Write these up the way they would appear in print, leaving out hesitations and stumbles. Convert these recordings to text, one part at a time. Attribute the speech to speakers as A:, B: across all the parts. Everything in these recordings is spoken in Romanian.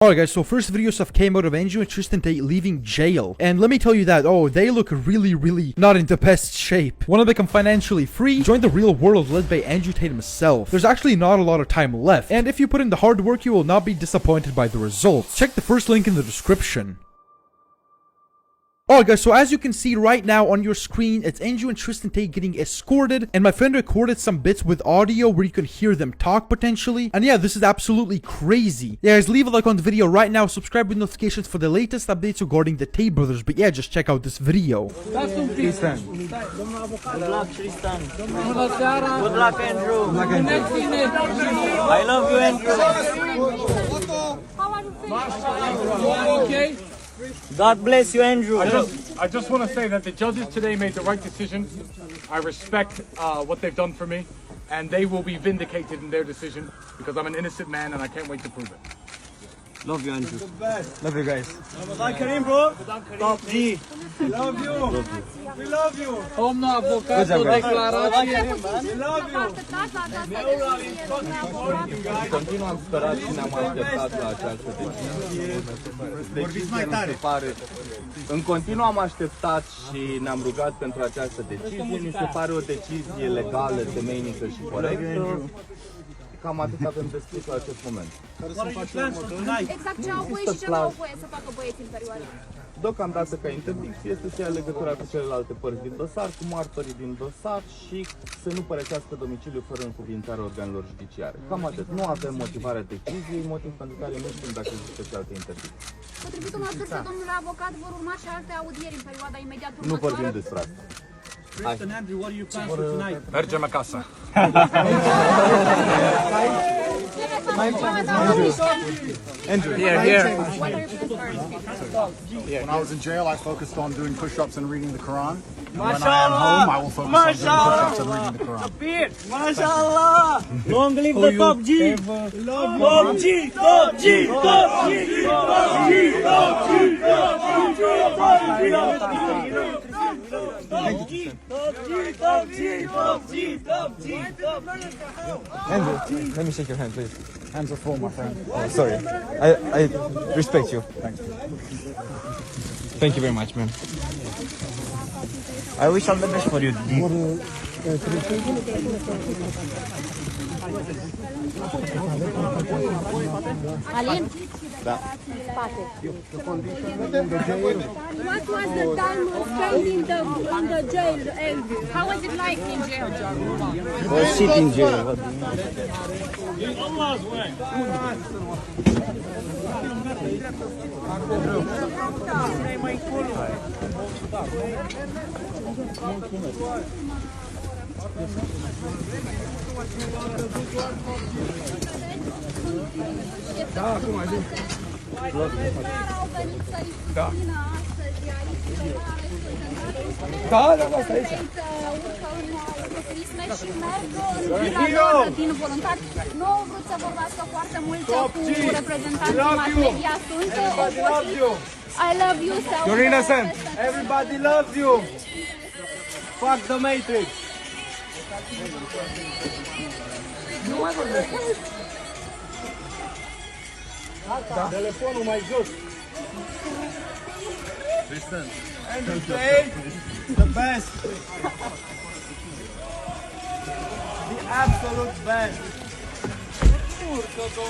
A: Alright guys, so first video stuff came out of Andrew and Tristan Tate leaving jail. And let me tell you that, they look really not in the best shape. Want to become financially free? Join the real world led by Andrew Tate himself. There's actually not a lot of time left. And if you put in the hard work, you will not be disappointed by the results. Check the first link in the description. Alright guys, so as you can see right now on your screen, it's Andrew and Tristan Tate getting escorted, and my friend recorded some bits with audio where you can hear them talk potentially, and yeah, this is absolutely crazy. Yeah guys, leave a like on the video right now, subscribe with notifications for the latest updates regarding the Tate brothers, but yeah, just check out this video.
B: Tristan. Good luck, Tristan. Good luck, Andrew. I love you, Andrew.
C: How are you feeling?
D: Okay.
B: God bless you, Andrew.
D: I just want to say that the judges today made the right decision. I respect what they've done for me, and they will be vindicated in their decision because I'm an innocent man and I can't wait to prove it.
B: Love you, Andrew.
E: Love you guys.
B: Ramadan Kareem, bro. Top G.
E: Love you. We love you.
D: Domnul avocat, o declarație.
E: We love you.
F: Continuu am sperat și ne-am așteptat la această decizie.
E: Vorbiți mai tare.
F: În continuu am așteptat și ne-am rugat pentru această decizie. Mi se pare o decizie legală, temeinică și corectă. Cam atât avem de spus la acest moment.
C: Exact ce au voie și ce nu au voie să facă băieții în perioada.
F: Deocamdată ca interdicție este să ia legătura cu celelalte părți din dosar, cu martorii din dosar și să nu părăsească domiciliul fără încuvințarea organelor judiciare. Cam atât. Nu avem motivarea deciziei, motiv pentru care nu știm dacă există și alte interdicții.
C: Potrivit unor surse, domnule avocat, vor urma și alte audieri în perioada imediat următoare.
F: Nu vorbim despre asta.
E: Tristan, Andrew, what are you planning for tonight?
D: Mergem acasă.
E: Andrew.
D: Here.
G: When I was in jail, I focused on doing push-ups and reading the Quran. When I am home, I will focus on doing push-ups and reading the Quran.
B: MashaAllah. Long live the Top G. Top G. Top G. Top G. Top G. Top G.
E: Andrew, let me shake your hand, please. Hands are full, my friend. Oh, sorry. I respect you. Thanks. Thank you very much, man.
B: I wish all the best for you.
C: Alin? Da. Spate.
H: What was the time spent in the jail, Andrew?
C: How was it like in jail?
B: Or sit in jail.
D: Da, acum ai zis. Da. Da, stai aici.
C: Și merg în lor din voluntari. Nu au vrut să vorbească foarte mult cu reprezentanții mass media. Sunt I love you,
E: You're innocent. Everybody loves you. Fuck the Matrix. Telefonul mai jos.
G: Tristan.
E: Andrew Tate, the best. The absolute best.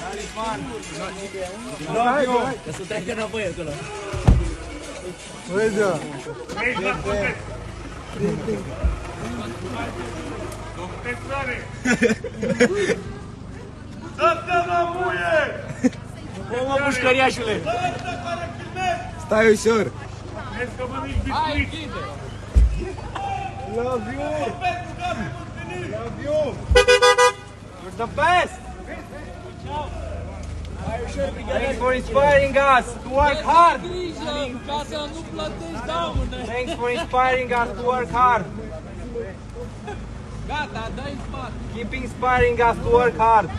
E: Talisman. Love you.
B: Ca să treacă înapoi acolo.
E: Uite.
B: Mă, pușcăriașule!
E: Stai ușor. Love you. Love you. You're the best. Thanks for inspiring us to work hard.
D: Ca să nu plătești daune.
E: Thanks for inspiring us to work hard.
D: Gata, dai-i spate.
E: Keep inspiring us to work hard.